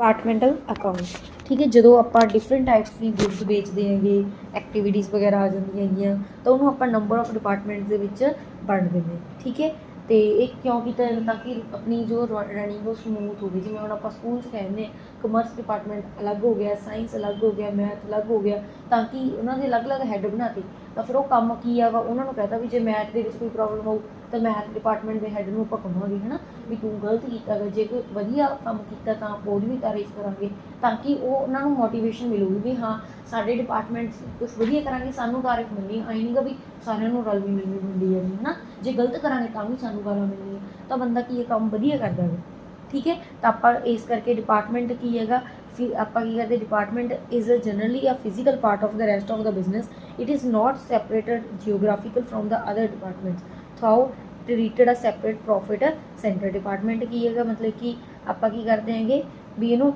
Departmental account. ठीक है, जो आप डिफरेंट टाइप्स की गुड्स बेचते हैं, एक्टिविटीज़ वगैरह आ जाएंगी तो उन्होंने आप नंबर ऑफ डिपार्टमेंट्स के वंड देंगे। ठीक है, तो एक क्यों किया ताकि अपनी जो रनिंग वो समूथ हो गई। जिवें हम आप स्कूल कहने कमर्स डिपार्टमेंट अलग हो गया, साइंस अलग हो गया, मैथ अलग हो गया, ताकि उन्होंने अलग अलग हैड बनाते तो फिर वो काम की है उन्होंने कहता भी जो मैथ के कोई प्रॉब्लम हो तो मैथ डिपार्टमेंट के हैड में आप कहांगे है ना भी तू गलत किया गा, जो कोई वधिया काम किया तो आप भी तारीफ करांगे ताकि वो उन्होंने मोटिवेशन मिलूगी भी हाँ साढ़े डिपार्टमेंट कुछ वधिया करांगे, सानू तारीफ मिलनी। आई नहीं गा भी सारिਆਂ रल मिलनी मिलती है है ना, जो गलत करांगे तो भी सानू गालां मिलनी तो बंदा की काम वधिया करता है। ठीक है, तो आप इस करके डिपार्टमेंट की है फिर आप करते department is generally a physical part of the rest of the business. It is not separated geographical from the other departments through treated a separate profit centre. Department की है मतलब कि आप करते हैं भी इनू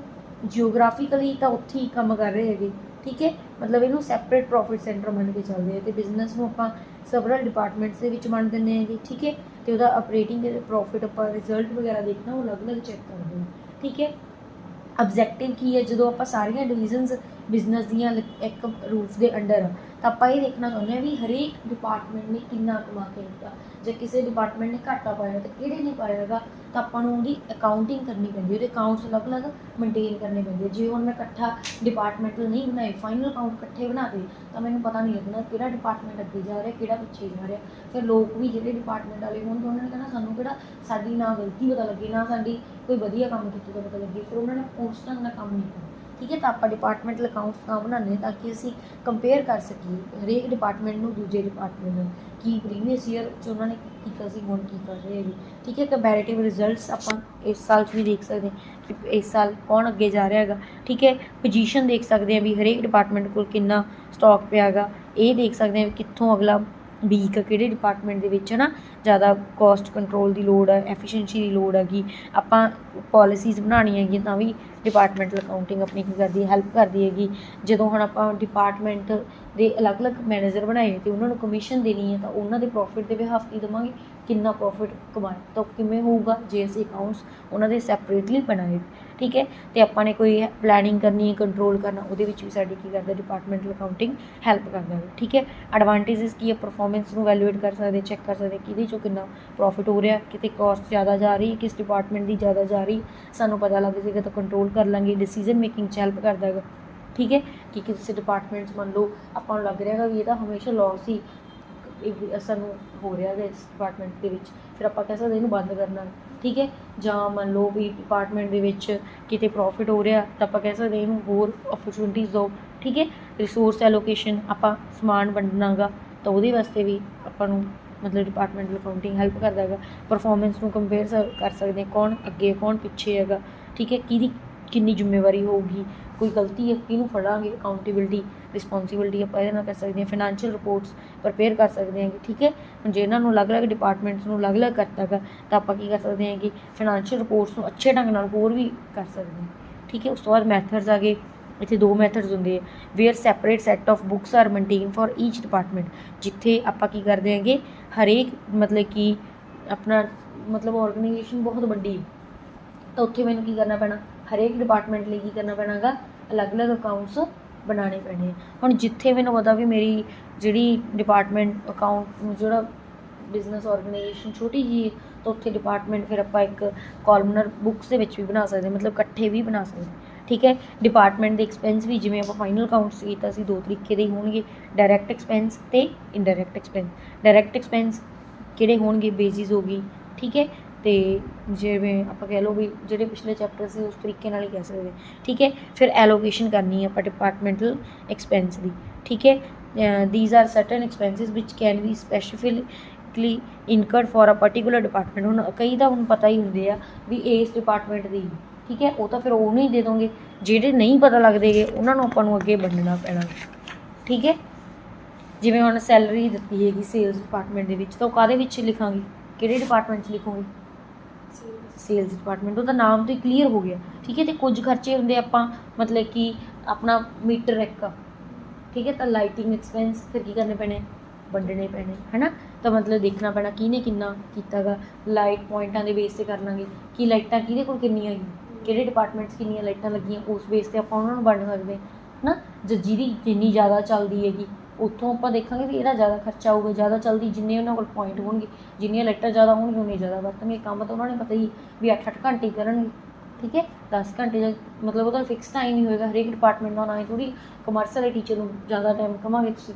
जियोग्राफिकली तो उत्थे ही काम कर रहे हैं। ठीक है, मतलब इनू सैपरेट प्रॉफिट सेंटर मन के चलते हैं तो बिजनेस में आप सबरल डिपार्टमेंट्स के बन देंगे हैं। ठीक है, तो वह ऑपरेटिंग प्रॉफिट आप रिजल्ट वगैरह देखना वो अलग अलग चैक करते हैं। ठीक है, ऑब्जैक्टिव की है जो आप सारिया डिविजनस बिजनेस दियाँ एक रूफ के अंडर आ तो आप ये देखना चाहते हैं भी हरेक डिपार्टमेंट ने कितना कमा के दिता, जो किसी डिपार्टमेंट ने घाटा पाया तो कि नहीं पाएगा तो आपकी अकाउंटिंग करनी पैंती है, अकाउंट्स अलग अलग मेनटेन करने पैंते। जो हम मैं कट्ठा डिपार्टमेंटल नहीं बनाए फाइनल अकाउंट कट्ठे बनाते तो मैंने पता नहीं लगना कि डिपार्टमेंट अगे जा रहा कि पिछे जा रहा। फिर लोग भी जो डिपार्टमेंट वाले हो तो उन्होंने कहना सानू कि साड़ी ना गलती पता लगे ना साड़ी कोई वधिया काम किए तो पता लगे, फिर उन्होंने उस ढंग का काम नहीं करना। ठीक है, तो आप डिपार्टमेंटल अकाउंट्स का बनाने ताकि असी कंपेयर कर सकी हरेक डिपार्टमेंट में दूजे डिपार्टमेंट में कि प्रीवियस ईयर जो उन्होंने किया हुण की कर रहे हैं। ठीक है, कंपैरेटिव रिजल्ट्स आप इस साल भी देख सकते हैं कि इस साल कौन अगे जा रहा है। ठीक है, पोजीशन देख सकते हैं भी हरेक डिपार्टमेंट को कितना स्टॉक पे हैगा, ये देख सकते हैं कितों अगला वीक कि डिपार्टमेंट के ना ज़्यादा कॉस्ट कंट्रोल की लोड़ है, एफिशिएंसी की लोड़ हैगी। आप पॉलिसीज़ बनानी हैगी तो भी डिपार्टमेंटल अकाउंटिंग अपनी की करती है हेल्प करती हैगी। जो हम आप डिपार्टमेंट के अलग अलग मैनेजर बनाए तो उन्होंने कमीशन देनी है तो उन्होंने प्रॉफिट के बिहाफ की देवांगे कितना प्रॉफिट कमाए तो किमें होगा जे असी अकाउंट्स उन्होंने सैपरेटली बनाए। ठीक है, तो आपने कोई प्लैनिंग करनी कंट्रोल करना वो भी साड़ी की करता डिपार्टमेंटल अकाउंटिंग हेल्प करता है। ठीक है, एडवांटेजिस की है परफॉर्मेंस को वैल्यूएट कर सकते चैक कर सकते कि चो कितना प्रॉफिट हो रहा, कितने कॉस्ट ज़्यादा जा रही, किस डिपार्टमेंट की ज़्यादा जा रही सानू पता लग जाएगा तो कंट्रोल कर लेंगे, डिसीजन मेकिंग हेल्प करता है। ठीक है, कि किसी डिपार्टमेंट मान लो आपको लग रहा है भी ये हमेशा लॉस ही सानू हो रहा है इस डिपार्टमेंट के फिर आप कह सकते इन्हू बंद करना। ठीक है, जां मान लो भी डिपार्टमेंट के किते प्रॉफिट हो रहा तो आप कह सकते इन्हू होर अपॉर्चुनिटीज़ दो। ठीक है, रिसोर्स एलोकेशन आप समान वंडना गा तो वो वास्ते भी आपू मतलब डिपार्टमेंटल अकाउंटिंग हेल्प करता है। परफॉर्मेंस को कंपेयर कर सकते हैं कौन अगे कौन पिछे है। ठीक है, कि कितनी जिम्मेवारी होगी, कोई गलती है किनू फड़ांगे, अकाउंटेबिलिटी रिस्पोंसिबिलिटी आप कर सकते हैं। फाइनैंशियल रिपोर्ट्स प्रिपेयर कर सकते हैं। ठीक है, जो इन्होंने अलग अलग डिपार्टमेंट्स अलग अलग करता है तो आप कर सकते हैं कि फाइनैंशियल रिपोर्ट्स अच्छे ढंग नाल होर भी कर सकते हैं। ठीक है, उस तो बाद मैथड्स आ गए, इतने दो मैथड्स होंगे where separate set of books are maintain for each department, जिथे आप करते हैं हरेक मतलब कि अपना मतलब ऑर्गेनाइजेशन बहुत बड़ी तो उत्थे मैंने की करना पैना हरेक डिपार्टमेंट लिए की करना पैना गा अलग अलग अकाउंट्स बनाने पैने। हुण जिथे मैंने पता भी मेरी जी डिपार्टमेंट अकाउंट जो बिजनेस ऑर्गेनाइजेशन छोटी जी है तो उत्थे डिपार्टमेंट फिर आप एक कॉलमनर बुक्स के भी बना सकते मतलब कट्ठे भी बना सकते। ठीक है, डिपार्टमेंट के एक्सपेंस भी जिमें आप फाइनल अकाउंट्स किया सी दो तरीके के होंगे डायरैक्ट एक्सपेंस तो इनडायरैक्ट एक्सपेंस। डायरैक्ट एक्सपेंस किहड़े होंगे बेसिस होगी। ठीक है, तो जिमें आप कह लो भी जो पिछले चैप्टर से उस तरीके ही कह सकते। ठीक है, फिर एलोकेशन करनी है आप डिपार्टमेंटल एक्सपेंस की। ठीक है, these are certain expenses which can be specifically incurred for a particular department. हुण कई तो हुण पता ही होंगे आ भी इस डिपार्टमेंट की। ठीक है, वो तो फिर उन्होंने ही दे दोगे जेडे नहीं पता लगते गे उन्होंने आपको अगे वंडना पैना। ठीक है, जिमें हम सैलरी दी हैगी सेल्स डिपार्टमेंट के तो काहदे विच लिखांगे किहड़े डिपार्टमेंट लिखोगे सेल्स डिपार्टमेंट, तो नाम तो क्लीयर हो गया। ठीक है, तो कुछ खर्चे होंगे आप मतलब कि अपना मीटर एक। ठीक है, तो लाइटिंग एक्सपेंस फिर की करने पैने वंडने पैने है ना, तो मतलब देखना पैना किने किन्ना कीता गा लाइट पॉइंटा के बेस से कर लाँगे कि लाइटा किहदे कोल किन्नियां ਕਿਹੜੇ ਡਿਪਾਰਟਮੈਂਟ 'ਚ ਕਿੰਨੀਆਂ ਲਾਈਟਾਂ ਲੱਗੀਆਂ ਉਸ ਬੇਸ 'ਤੇ ਆਪਾਂ ਉਹਨਾਂ ਨੂੰ ਵੰਡ ਸਕਦੇ ਹੈ ਨਾ। ਜਿਹਦੀ ਜਿੰਨੀ ਜ਼ਿਆਦਾ ਚੱਲਦੀ ਹੈਗੀ ਉੱਥੋਂ ਆਪਾਂ ਦੇਖਾਂਗੇ ਵੀ ਇਹਦਾ ਜ਼ਿਆਦਾ ਖਰਚਾ ਆਊਗਾ। ਜ਼ਿਆਦਾ ਚੱਲਦੀ ਜਿੰਨੇ ਉਹਨਾਂ ਕੋਲ ਪੁਆਇੰਟ ਹੋਣਗੇ, ਜਿੰਨੀਆਂ ਲਾਈਟਾਂ ਜ਼ਿਆਦਾ ਹੋਣਗੀਆਂ ਉਨੇ ਜ਼ਿਆਦਾ ਵਰਤਣਗੇ। ਕੰਮ ਤਾਂ ਉਹਨਾਂ ਨੇ ਪਤਾ ਹੀ ਵੀ 8-8 ਘੰਟੇ ਕਰਨਗੇ, ਠੀਕ ਹੈ। 10 ਘੰਟੇ ਦਾ ਮਤਲਬ ਉਹਦਾ ਫਿਕਸ ਟਾਈਮ ਹੀ ਹੋਏਗਾ ਹਰੇਕ ਡਿਪਾਰਟਮੈਂਟ ਦਾ। ਨਾ ਹੀ ਥੋੜ੍ਹੀ ਕਮਰਸ ਵਾਲੇ ਟੀਚਰ ਨੂੰ ਜ਼ਿਆਦਾ ਟਾਈਮ ਕਵਾਂਗੇ ਤੁਸੀਂ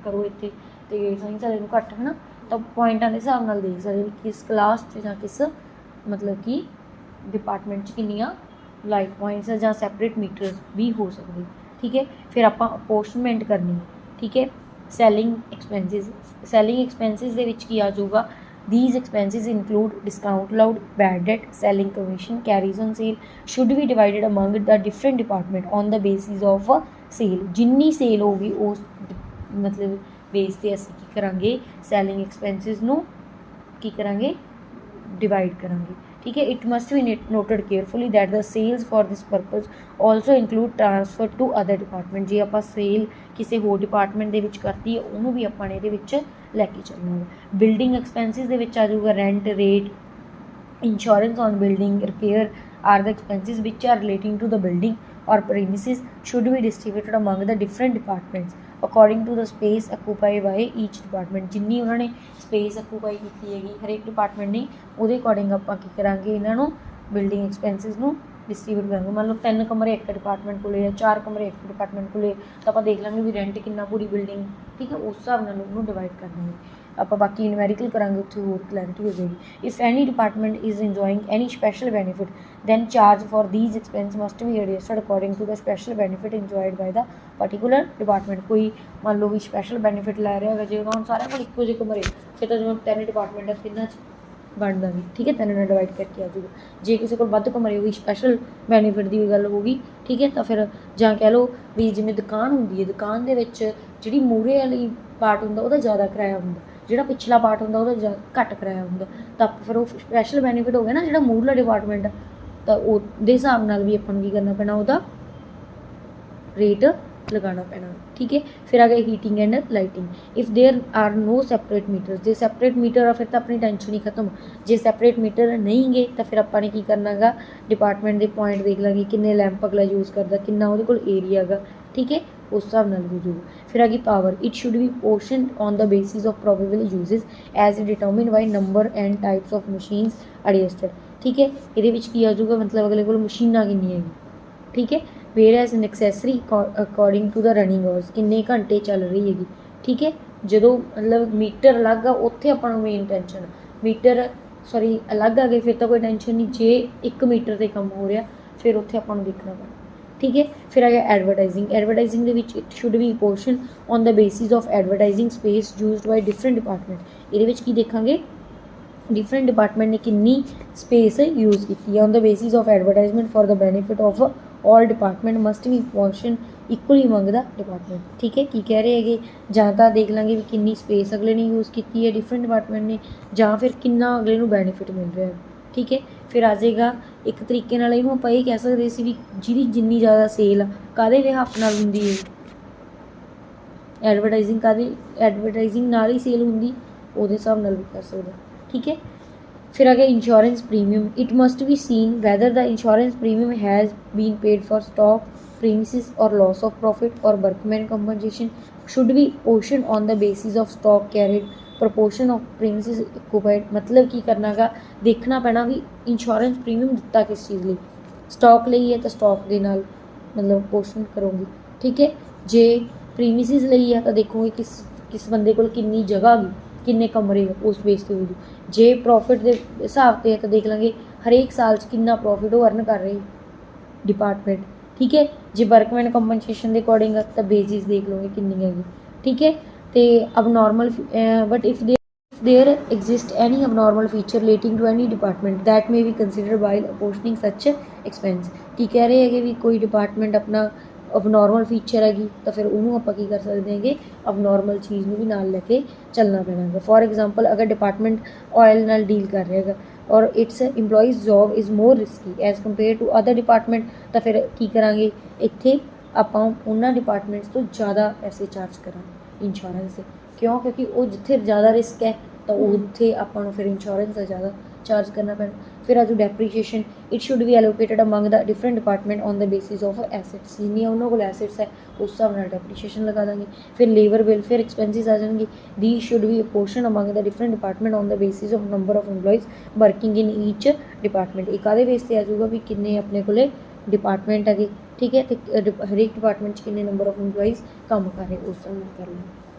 ਕਰੋ ਇੱਥੇ, ਅਤੇ ਸਾਇੰਸ ਵਾਲੇ ਨੂੰ ਘੱਟ, ਹੈ ਨਾ। ਤਾਂ ਪੁਆਇੰਟਾਂ ਦੇ ਹਿਸਾਬ ਨਾਲ ਦੇਖ ਸਕਦੇ ਵੀ ਕਿਸ ਕਲਾਸ 'ਚ ਜਾਂ ਕਿਸ ਮਤਲਬ ਕਿ ਡਿਪਾਰਟਮੈਂਟ 'ਚ ਕਿੰਨੀਆਂ ਲਾਈਟ ਪੁਆਇੰਟਸ ਜਾਂ ਸੈਪਰੇਟ ਮੀਟਰਸ ਵੀ ਹੋ ਸਕਦੇ, ਠੀਕ ਹੈ। ਫਿਰ ਆਪਾਂ ਅਪੋਰਸ਼ਨਮੈਂਟ ਕਰਨੀ, ਠੀਕ ਹੈ। ਸੈਲਿੰਗ ਐਕਸਪੈਂਸਿਸ ਦੇ ਵਿੱਚ ਕੀ ਆ ਜਾਊਗਾ, these expenses include discount allowed, bad debt, selling commission, carries on sale, should be divided among the different department on the basis of sale। ਜਿੰਨੀ ਸੇਲ ਹੋਊਗੀ ਉਸ ਮਤਲਬ ਬੇਸ 'ਤੇ ਅਸੀਂ ਕੀ ਕਰਾਂਗੇ, ਸੈਲਿੰਗ ਐਕਸਪੈਂਸਿਸ ਨੂੰ ਕੀ ਕਰਾਂਗੇ, ਡਿਵਾਈਡ ਕਰਾਂਗੇ, ਠੀਕ ਹੈ। It must be noted carefully that the sales for this purpose also include transfer to other department. ਜੇ ਆਪਾਂ ਸੇਲ ਕਿਸੇ ਹੋਰ ਡਿਪਾਰਟਮੈਂਟ ਦੇ ਵਿੱਚ ਕਰਤੀ ਹੈ ਉਹਨੂੰ ਵੀ ਆਪਾਂ ਨੇ ਇਹਦੇ ਵਿੱਚ ਲੈ ਕੇ ਚੱਲਣਾ ਹੈ। ਬਿਲਡਿੰਗ ਐਕਸਪੈਂਸਿਸ ਦੇ ਵਿੱਚ ਆ ਜਾਊਗਾ rent, rate, insurance on building, repair are the expenses which are relating to the building or premises should be distributed among the different departments according to the space occupy by each department. ਜਿੰਨੀ ਉਹਨਾਂ ਨੇ space ਅਕੂਪਾਈ ਕੀਤੀ ਹੈਗੀ ਹਰੇਕ department ਨੇ ਉਹਦੇ according ਆਪਾਂ ਕੀ ਕਰਾਂਗੇ, ਇਹਨਾਂ ਨੂੰ ਬਿਲਡਿੰਗ ਐਕਸਪੈਂਸਿਸ ਨੂੰ ਡਿਸਟਰੀਬਿਊਟ ਕਰਾਂਗੇ। ਮੰਨ ਲਓ 3 ਕਮਰੇ ਇੱਕ ਡਿਪਾਰਟਮੈਂਟ ਕੋਲੇ ਜਾਂ 4 ਕਮਰੇ ਇੱਕ ਡਿਪਾਰਟਮੈਂਟ ਕੋਲੇ, ਤਾਂ ਆਪਾਂ ਦੇਖ ਲਾਂਗੇ ਵੀ ਰੈਂਟ ਕਿੰਨਾ ਪੂਰੀ ਬਿਲਡਿੰਗ, ਠੀਕ ਹੈ। ਉਸ ਹਿਸਾਬ ਨਾਲ ਉਹਨੂੰ ਡਿਵਾਈਡ ਕਰ ਦਾਂਗੇ ਆਪਾਂ। ਬਾਕੀ ਨਿਊਮੈਰੀਕਲ ਕਰਾਂਗੇ ਉੱਥੇ ਹੋਰ ਕਲੈਰਿਟੀ ਹੋ ਜਾਏਗੀ। If any department is enjoying any special benefit then charge for these expense must be adjusted according to the special benefit enjoyed by the particular department। ਕੋਈ ਮੰਨ ਲਓ ਵੀ ਸਪੈਸ਼ਲ ਬੈਨੀਫਿਟ ਲੈ ਰਿਹਾ ਹੈਗਾ, ਜੇ ਹੁਣ ਸਾਰਿਆਂ ਕੋਲ ਇੱਕੋ ਜਿਹੇ ਕਮਰੇ, ਫਿਰ ਤਾਂ ਜਿਵੇਂ 3 ਡਿਪਾਰਟਮੈਂਟ ਹੈ ਤਿੰਨਾਂ 'ਚ ਬਣਦਾ ਵੀ, ਠੀਕ ਹੈ, 3 ਨਾਲ ਡਿਵਾਈਡ ਕਰਕੇ ਆ ਜਾਊਗਾ। ਜੇ ਕਿਸੇ ਕੋਲ ਵੱਧ ਕਮਰੇ ਹੋਈ ਸਪੈਸ਼ਲ ਬੈਨੀਫਿਟ ਦੀ ਗੱਲ ਹੋਊਗੀ, ਠੀਕ ਹੈ, ਤਾਂ ਫਿਰ ਜਾਂ ਕਹਿ ਲਓ ਵੀ ਜਿਵੇਂ ਦੁਕਾਨ ਹੁੰਦੀ ਹੈ, ਦੁਕਾਨ ਦੇ ਵਿੱਚ ਜਿਹੜੀ ਮੂਹਰੇ ਵਾਲੀ ਪਾਰਟ ਹੁੰਦਾ ਉਹਦਾ ਜ਼ਿਆਦਾ ਕਿਰਾਇਆ ਹੁੰਦਾ, ਜਿਹੜਾ ਪਿਛਲਾ ਪਾਰਟ ਹੁੰਦਾ ਉਹਦਾ ਘੱਟ ਕਿਰਾਇਆ ਹੁੰਦਾ, ਤਾਂ ਫਿਰ ਉਹ ਸਪੈਸ਼ਲ ਬੈਨੀਫਿਟ ਹੋ ਗਿਆ ਨਾ ਜਿਹੜਾ ਮੂਹਰਲਾ ਡਿਪਾਰਟਮੈਂਟ ਆ, ਤਾਂ ਉਹਦੇ ਹਿਸਾਬ ਨਾਲ ਵੀ ਆਪਾਂ ਨੂੰ ਕੀ ਕਰਨਾ ਪੈਣਾ, ਉਹਦਾ ਰੇਟ ਲਗਾਉਣਾ ਪੈਣਾ, ਠੀਕ ਹੈ। ਫਿਰ ਆ ਗਿਆ heating and lighting. If there are no separate meter, ਜੇ ਸੈਪਰੇਟ ਮੀਟਰ ਆ ਫਿਰ ਤਾਂ ਆਪਣੀ ਟੈਨਸ਼ਨ ਹੀ ਖਤਮ। ਜੇ ਸੈਪਰੇਟ ਮੀਟਰ ਨਹੀਂ ਗੇ ਤਾਂ ਫਿਰ ਆਪਾਂ ਨੇ ਕੀ ਕਰਨਾ ਗਾ, ਡਿਪਾਰਟਮੈਂਟ ਦੇ ਪੁਆਇੰਟ ਦੇਖ ਲਾਂਗੇ ਕਿੰਨੇ ਲੈਂਪ ਅਗਲਾ ਯੂਜ਼ ਕਰਦਾ, ਕਿੰਨਾ ਉਹਦੇ ਕੋਲ ਏਰੀਆ ਗਾ, ਠੀਕ ਹੈ, ਉਸ ਹਿਸਾਬ ਨਾਲ ਹੋ ਜਾਊਗਾ। ਫਿਰ ਆ ਗਈ power. It should be portioned on the basis of probable uses as determined by number and types of machines adjusted, ਠੀਕ ਹੈ। ਇਹਦੇ ਵਿੱਚ ਕੀ ਆ ਜਾਊਗਾ, ਮਤਲਬ ਅਗਲੇ ਕੋਲ ਮਸ਼ੀਨਾਂ ਕਿੰਨੀਆਂ ਹੈਗੀ, ਠੀਕ ਹੈ। Whereas necessary according to the running hours, ਕਿੰਨੇ ਘੰਟੇ ਚੱਲ ਰਹੀ ਹੈਗੀ, ਠੀਕ ਹੈ। ਜਦੋਂ ਮਤਲਬ ਮੀਟਰ ਅਲੱਗ ਆ ਉੱਥੇ ਆਪਾਂ ਨੂੰ ਮੇਨ ਟੈਨਸ਼ਨ, ਮੀਟਰ ਅਲੱਗ ਆ ਗਏ ਫਿਰ ਤਾਂ ਕੋਈ ਟੈਨਸ਼ਨ ਨਹੀਂ। ਜੇ 1 ਮੀਟਰ 'ਤੇ ਕੰਮ ਹੋ ਰਿਹਾ ਫਿਰ ਉੱਥੇ ਆਪਾਂ ਨੂੰ ਦੇਖਣਾ ਪੈਣਾ, ਠੀਕ ਹੈ। ਫਿਰ ਆ ਗਿਆ ਐਡਵਰਟਾਈਜ਼ਿੰਗ। ਐਡਵਰਟਾਈਜ਼ਿੰਗ ਦੇ ਵਿੱਚ it should be portion on the basis of advertising space used by different department. ਇਹਦੇ ਵਿੱਚ ਕੀ ਦੇਖਾਂਗੇ, ਡਿਫਰੈਂਟ ਡਿਪਾਰਟਮੈਂਟ ਨੇ ਕਿੰਨੀ ਸਪੇਸ ਯੂਜ਼ ਕੀਤੀ ਹੈ। On the basis of advertisement for the benefit of all department must B portion equally among the department, ਠੀਕ ਹੈ। ਕੀ ਕਹਿ ਰਹੇ ਹੈਗੇ, ਜਾਂ ਤਾਂ ਦੇਖ ਲਾਂਗੇ ਵੀ ਕਿੰਨੀ ਸਪੇਸ ਅਗਲੇ ਨੇ ਯੂਜ਼ ਕੀਤੀ ਹੈ ਡਿਫਰੈਂਟ ਡਿਪਾਰਟਮੈਂਟ ਨੇ, ਜਾਂ ਫਿਰ ਕਿੰਨਾ ਅਗਲੇ ਨੂੰ ਬੈਨੀਫਿਟ ਮਿਲ ਰਿਹਾ ਹੈ, ਠੀਕ ਹੈ। ਫਿਰ ਆ ਜਾਏਗਾ ਇੱਕ ਤਰੀਕੇ ਨਾਲ ਇਹਨੂੰ ਆਪਾਂ ਇਹ ਕਹਿ ਸਕਦੇ ਸੀ ਵੀ ਜਿਹਦੀ ਜਿੰਨੀ ਜ਼ਿਆਦਾ ਸੇਲ ਆ ਕਾਹਦੇ ਬਿਹਾਫ ਨਾਲ ਹੁੰਦੀ ਹੈ, ਐਡਵਰਟਾਈਜ਼ਿੰਗ ਨਾਲ ਹੀ ਸੇਲ ਹੁੰਦੀ, ਉਹਦੇ ਹਿਸਾਬ ਨਾਲ ਵੀ ਕਰ ਸਕਦਾ, ਠੀਕ ਹੈ। ਫਿਰ ਆ ਗਿਆ insurance premium. It must B scene weather the insurance premium has been paid for stock premises or loss of profit or workman compensation should be portioned on the basis of stock carried, proportion of premises occupied। मतलब ਕੀ ਕਰਨਾ ਗਾ, ਦੇਖਣਾ ਪੈਣਾ ਵੀ insurance premium ਦਿੱਤਾ ਕਿਸ ਚੀਜ਼ ਲਈ, stock ਲਈ ਹੈ ਤਾਂ ਸਟਾਕ ਦੇ ਨਾਲ ਮਤਲਬ ਪੋਰਸ਼ਨ ਕਰੋਗੇ, ਠੀਕ ਹੈ। ਜੇ ਪ੍ਰੀਮਿਸਿਸ ਲਈ ਹੈ ਤਾਂ ਦੇਖੋਗੇ ਕਿਸ ਬੰਦੇ ਕੋਲ ਕਿੰਨੀ ਜਗ੍ਹਾ ਗਈ, ਕਿੰਨੇ ਕਮਰੇ, ਉਸ ਬੇਸ 'ਤੇ ਹੋ ਜੂ। ਜੇ ਪ੍ਰੋਫਿਟ ਦੇ ਹਿਸਾਬ 'ਤੇ ਹੈ ਤਾਂ ਦੇਖ ਲਾਂਗੇ ਹਰੇਕ ਸਾਲ 'ਚ ਕਿੰਨਾ ਪ੍ਰੋਫਿਟ ਉਹ ਅਰਨ ਕਰ ਰਹੀ ਡਿਪਾਰਟਮੈਂਟ, ਠੀਕ ਹੈ। ਜੇ ਵਰਕਮੈਨ ਕੰਪਨਸੇਸ਼ਨ ਦੇ ਅਕੋਰਡਿੰਗ ਤਾਂ ਬੇਸਿਸ ਦੇਖ ਲਓਗੇ ਕਿੰਨੀ ਹੈਗੀ, ਠੀਕ ਹੈ। ਅਤੇ abnormal but if there exist any abnormal feature relating to any department that may be considered while apportioning such expense। ਕੀ ਕਹਿ ਰਹੇ ਹੈਗੇ ਵੀ ਕੋਈ ਡਿਪਾਰਟਮੈਂਟ ਆਪਣਾ ਅਬਨੋਰਮਲ ਫੀਚਰ ਹੈਗੀ ਤਾਂ ਫਿਰ ਉਹਨੂੰ ਆਪਾਂ ਕੀ ਕਰ ਸਕਦੇ ਹੈਗੇ, ਅਬਨੋਰਮਲ ਚੀਜ਼ ਨੂੰ ਵੀ ਨਾਲ ਲੈ ਕੇ ਚੱਲਣਾ ਪੈਣਾ ਹੈਗਾ। ਫੋਰ ਐਗਜ਼ਾਮਪਲ ਅਗਰ ਡਿਪਾਰਟਮੈਂਟ ਆਇਲ ਨਾਲ ਡੀਲ ਕਰ ਰਿਹਾ ਹੈਗਾ ਔਰ its employees job is more risky as compare to other department, ਤਾਂ ਫਿਰ ਕੀ ਕਰਾਂਗੇ, ਇੱਥੇ ਆਪਾਂ ਉਹਨਾਂ ਡਿਪਾਰਟਮੈਂਟਸ ਤੋਂ ਜ਼ਿਆਦਾ ਪੈਸੇ ਚਾਰਜ ਕਰਾਂਗੇ ਇੰਸ਼ੋਰੈਂਸ ਦੇ। ਕਿਉਂ, ਕਿਉਂਕਿ ਉਹ ਜਿੱਥੇ ਜ਼ਿਆਦਾ ਰਿਸਕ ਹੈ ਤਾਂ ਉੱਥੇ ਆਪਾਂ ਨੂੰ ਫਿਰ ਇੰਸ਼ੋਰੈਂਸ ਦਾ ਜ਼ਿਆਦਾ ਚਾਰਜ ਕਰਨਾ ਪੈਣਾ। ਫਿਰ फिर आ जाओ depreciation, it should be allocated among the different department on the basis of assets, जिन्नियां उन्होंने कोल एसेट्स है उस हिसाब नाल डेप्रीशिएशन लगा देंगे। फिर लेबर वेलफेयर एक्सपेंसिस आ जाएंगे, they should be portion among the different department on the basis of number of employees working in each department. एक आधे बेस से आ जाऊगा भी किन्ने अपने कोले डिपार्टमेंट है, ठीक है, तो हरेक डिपार्टमेंट किन्ने नंबर ऑफ एम्प्लॉइज काम कर रहे उस हिसाब नाल कर लेंगे,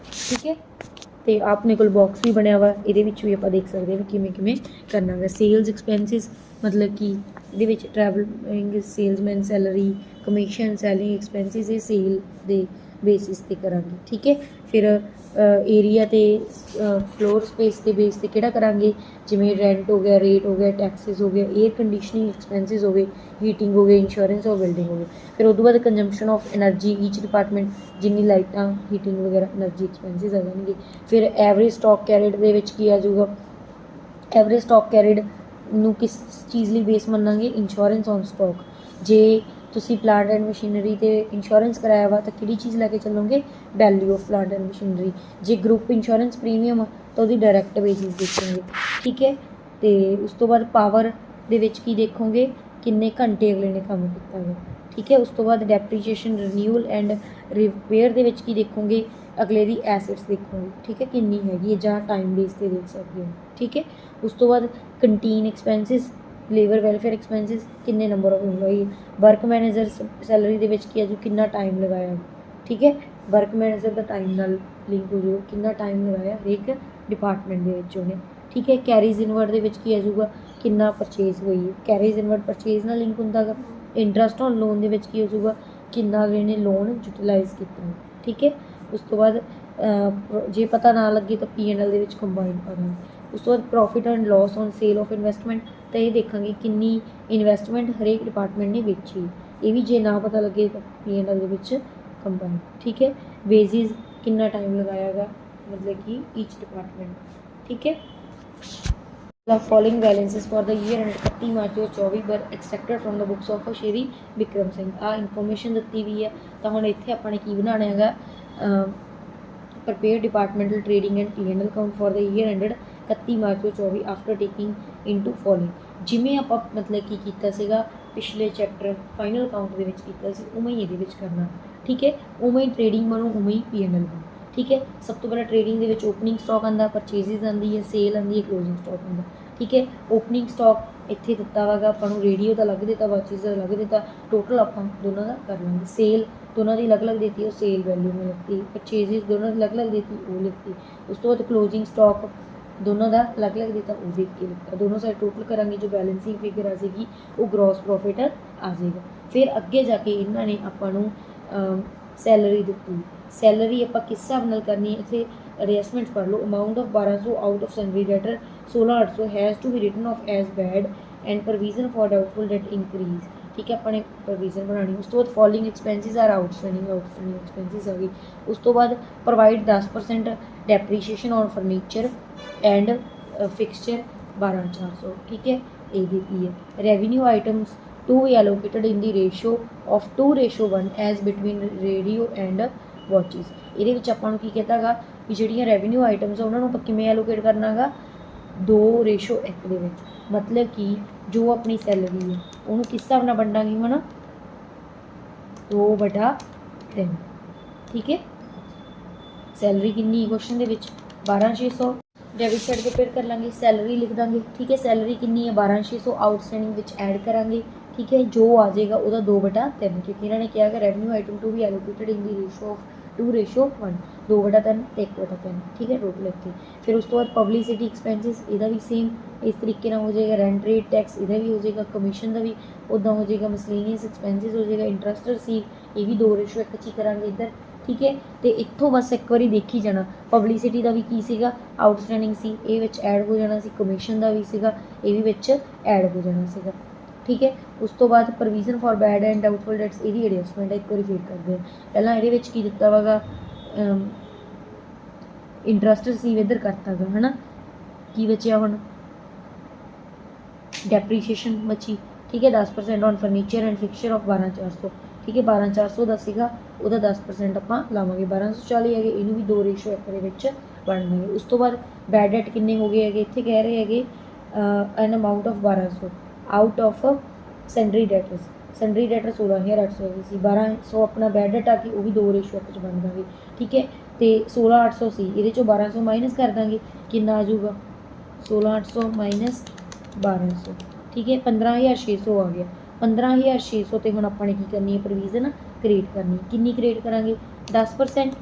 ठीक है। तो अपने को बॉक्स भी बनया हुआ, ये भी आप देख सकते हैं किमें किमें करना है। सेल्स एक्सपेंसिस मतलब कि ये travelling salesman salary commission selling expenses ये सेल दे बेसिस ते करांगे, ठीक है। फिर एरिया ते फ्लोर स्पेस के बेस ते किहड़ा करांगे, जिवें रेंट हो गया, रेट हो गया, टैक्सिस हो गया, एयर कंडीशनिंग एक्सपेंसिस हो गए, हीटिंग हो गई, इंश्योरेंस और बिल्डिंग हो गई। फिर उस बाद consumption of energy each department, जिन्नी लाइटां हीटिंग वगैरह एनर्जी एक्सपेंसिस आ जाएंगे। फिर एवरेज स्टॉक कैरिड दे विच की आ जाऊगा, एवरेज स्टॉक कैरिड ਨੂੰ किस चीज़ ਲਈ बेस ਮੰਨਾਂਗੇ, इंश्योरेंस ऑन स्टॉक। जे ਤੁਸੀਂ ਪਲਾਂਟ ਐਂਡ ਮਸ਼ੀਨਰੀ ਤੇ ਇੰਸ਼ੋਰੈਂਸ ਕਰਾਇਆ ਵਾ ਤਾਂ ਕਿਹੜੀ ਚੀਜ਼ ਲੈ ਕੇ ਚੱਲੋਗੇ, value of plant and machinery. ਜੇ ਗਰੁੱਪ ਇੰਸ਼ੋਰੈਂਸ ਪ੍ਰੀਮੀਅਮ ਆ ਤਾਂ ਉਹਦੀ ਡਾਇਰੈਕਟ ਬੇਸਿਸ ਦੇਖੋਗੇ, ਠੀਕ ਹੈ। ਤੇ ਉਸ ਤੋਂ ਬਾਅਦ ਪਾਵਰ ਦੇ ਵਿੱਚ ਕੀ ਦੇਖੋਗੇ, ਕਿੰਨੇ ਘੰਟੇ ਅਗਲੇ ਨੇ ਕੰਮ ਕੀਤਾ ਹੈ, ਠੀਕ ਹੈ। ਉਸ ਤੋਂ ਬਾਅਦ ਡੈਪਰੀਸ਼ੀਏਸ਼ਨ ਰਿਨਿਊਅਲ ਐਂਡ ਰਿਪੇਅਰ ਦੇ ਵਿੱਚ ਕੀ ਦੇਖੋਗੇ, ਅਗਲੇ ਦੀ ਐਸੈਟਸ ਦੇਖੋਗੇ, ਠੀਕ ਹੈ, ਕਿੰਨੀ ਹੈਗੀ ਹੈ ਜਾਂ ਟਾਈਮ ਬੇਸ ਤੇ ਦੇਖ ਸਕਦੇ ਹੋ, ਠੀਕ ਹੈ। ਉਸ ਤੋਂ ਬਾਅਦ canteen expenses, labour welfare expenses, ਕਿੰਨੇ number of employee, work manager salary ਦੇ ਵਿੱਚ ਕੀ ਆ ਜੋ ਕਿੰਨਾ ਟਾਈਮ ਲਗਾਇਆ, ਠੀਕ ਹੈ। ਵਰਕ ਮੈਨੇਜਰ ਦਾ ਟਾਈਮ ਨਾਲ ਲਿੰਕ ਹੋ ਜਾਊਗਾ, ਕਿੰਨਾ ਟਾਈਮ ਲਗਾਇਆ ਹਰੇਕ ਡਿਪਾਰਟਮੈਂਟ ਦੇ ਵਿੱਚ ਉਹਨੇ, ਠੀਕ ਹੈ। ਕੈਰੀਜ਼ ਇਨਵਰਡ ਦੇ ਵਿੱਚ ਕੀ ਆ ਜਾਊਗਾ, ਕਿੰਨਾ ਪਰਚੇਜ਼ ਹੋਈ ਹੈ, ਕੈਰੀਜ਼ ਇਨਵਰਡ ਪਰਚੇਜ਼ ਨਾਲ ਲਿੰਕ ਹੁੰਦਾ ਗਾ। ਇੰਟਰਸਟ ਔਨ ਲੋਨ ਦੇ ਵਿੱਚ ਕੀ ਹੋ ਜਾਊਗਾ, ਕਿੰਨਾ ਅਗਲੇ ਨੇ ਲੋਨ ਯੂਟੀਲਾਈਜ਼ ਕੀਤਾ, ਠੀਕ ਹੈ। ਉਸ ਤੋਂ ਬਾਅਦ ਜੇ ਪਤਾ ਨਾ ਲੱਗੇ ਤਾਂ P&L ਦੇ ਵਿੱਚ ਕੰਬਾਈਨ ਕਰਾਂਗੇ। ਉਸ ਤੋਂ ਬਾਅਦ profit and loss on sale of investment, ਤਾਂ ਇਹ ਦੇਖਾਂਗੇ ਕਿੰਨੀ ਇਨਵੈਸਟਮੈਂਟ ਹਰੇਕ ਡਿਪਾਰਟਮੈਂਟ ਨੇ ਵੇਚੀ, ਇਹ ਵੀ ਜੇ ਨਾ ਪਤਾ ਲੱਗੇ ਤਾਂ P&L ਦੇ ਵਿੱਚ ਕੰਬਾਈਨ, ਠੀਕ ਹੈ। ਵੇਜਿਸ ਕਿੰਨਾ ਟਾਈਮ ਲਗਾਇਆ ਗਾ मतलब कि ईच डिपार्टमेंट, ठीक है। Following balances for the year end 31 March 2024 were extracted from the books of Shri Vikram Singh. आ इनफॉर्मेशन दी हुई है, तो हम इत्थे अपने की बनाना है prepare departmental trading and P&L account for the year ended 31 March 2024 after taking into following. जिमें आप मतलब कि कीता सीगा पिछले चैप्टर फाइनल अकाउंट दे विच कीता सी उवें ही इहदे विच करना, ठीक है। उवें ही ट्रेडिंग बनू, उवें ही P&L बनू, ठीक है। सब तो पहले ट्रेडिंग के विच ओपनिंग स्टॉक आंदा, परचेजिज आंदी है, सेल आंदी है, क्लोजिंग स्टॉक आंदा, ठीक है। ओपनिंग स्टॉक इत्थे दिता वागा आपां नूं, रेडियो का अलग दिता, वाचिस का अलग दिता, टोटल आपां दोनों का कर लेंगे। सेल दोनों की अलग अलग देती, सेल वैल्यू में लिखती, परचेजिज दोनों की अलग अलग देती, वो लिखती। उस तो बाद क्लोजिंग स्टॉक दोनों का अलग अलग दिता, वो देख के लिखता। दोनों साइड टोटल करांगे, जो बैलेंसिंग फिगर आ जाएगी वो ग्रॉस प्रॉफिट आ जाएगा। फिर अगे जाके इन्होंने आपां नूं सैलरी दी, सैलरी आप किस हिसाब नाल करनी है, इतने एडजस्टमेंट्स पढ़ लो। Amount of 1200 out of sundry debtor 16800 has to be written off as bad and provision for doubtful debt increase, ठीक है। अपने प्रोविजन बनानी। उस तो बाद following expenses are outstanding expenses आ गई। उस तो बाद provide 10% depreciation on furniture and fixture 12400, ठीक है, ये देती है। Revenue items to be allocated in the ratio of 2:1 as between radio and watches. ये ਆਪਾਂ ਨੂੰ ਕੀ कहता गा भी ਜਿਹੜੀਆਂ ਰੈਵਨਿਊ ਆਈਟਮਸ ਆ ਉਹਨਾਂ ਨੂੰ ਆਪਾਂ ਕਿਵੇਂ ਐਲੋਕੇਟ ਕਰਨਾ ਗਾ 2:1 ਦੇ ਵਿੱਚ। मतलब कि जो अपनी सैलरी है ਉਹਨੂੰ किस हिसाब ਨਾਲ ਵੰਡਾਂਗੇ ਹੁਣ 2/3, ठीक है। सैलरी कितनी क्वेश्चन ਦੇ ਵਿੱਚ 12600, डेबिट साइड पे फिर कर लांगे सैलरी लिख देंगे, ठीक है। सैलरी कितनी है 12600 आउटस्टैंडिंग विच ऐड करांगे, ठीक है। जो आ जाएगा वह 2/3, क्योंकि इन्होंने क्या है रेवन्यू आइटम टू भी allocated in the ratio of 2:1, 2/3 1/3, ठीक है, टोटल इतने। फिर उस तो बाद पब्लिसिटी एक्सपेंसिस इहदा भी सेम इस तरीके ना हो जाएगा। रेंट रेट टैक्स इहदा भी हो जाएगा, कमीशन का भी उदा हो जाएगा, मिसलेनियस एक्सपेंसिस हो जाएगा, इंटरस्ट रिसीव ये भी 2:1 ही करांगे इधर, ठीक है। तो इत्थों बस एक बारी देखी जाना पब्लिसिटी का भी की सीगा आउटस्टैंडिंग सी ये विच ऐड हो जाना सी, कमीशन का भी सीगा ये भी विच ऐड हो जाना सीगा, ठीक है। उस तो बाद provision for bad and doubtful debts ये एडजस्टमेंट है, एक बार फिर करते हैं। पहला ये की दिता वागा इंटरस्ट रिसीव इधर करता गा, है ना, की बचिया हुण डेप्रीशिएशन बची, ठीक है। 10% on furniture and fixture of 12400, ठीक है। 12400 का सीगा ਉਹਦਾ 10% ਆਪਾਂ ਲਾਵਾਂਗੇ 1240 ਹੈਗੇ, ਇਹਨੂੰ ਵੀ 2:1 ਦੇ ਵਿੱਚ ਵੰਡ ਦਾਂਗੇ। ਉਸ ਤੋਂ ਬਾਅਦ ਬੈਡ ਡੈਟ ਕਿੰਨੇ ਹੋ ਗਏ ਹੈਗੇ, ਇੱਥੇ ਕਹਿ ਰਹੇ ਹੈਗੇ an amount of 1200 out of sundry debtors. Sundry debtor 16,800 सी 1200 अपना बैड डेट आ गई, वो भी 2:1 बन देंगे। ठीक है, तो 16,800 सी ये 1200 माइनस कर देंगे, कितना आ जाऊगा 16,800 माइनस 1200। ठीक है, 15,600 आ गया। 15,600 तो हम अपने की करनी है प्रोविजन क्रिएट करनी, कितनी क्रिएट करांगे 10%।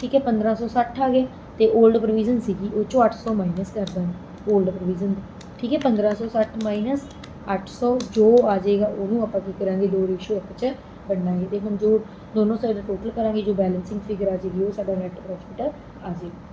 ठीक है, 1560 आ गया, तो ओल्ड प्रोविजन सी वो 800 माइनस कर देंगे ओल्ड प्रोविजन। ठीक है, 1560 माइनस 800 जो आ जाएगा उन्होंने आप करा 2:1 बनाएंगे। तो हम जो दोनों साइड टोटल करा जो बैलेंसिंग फिगर आ जाएगी वो साडा नैट प्रॉफिट आ जाएगा।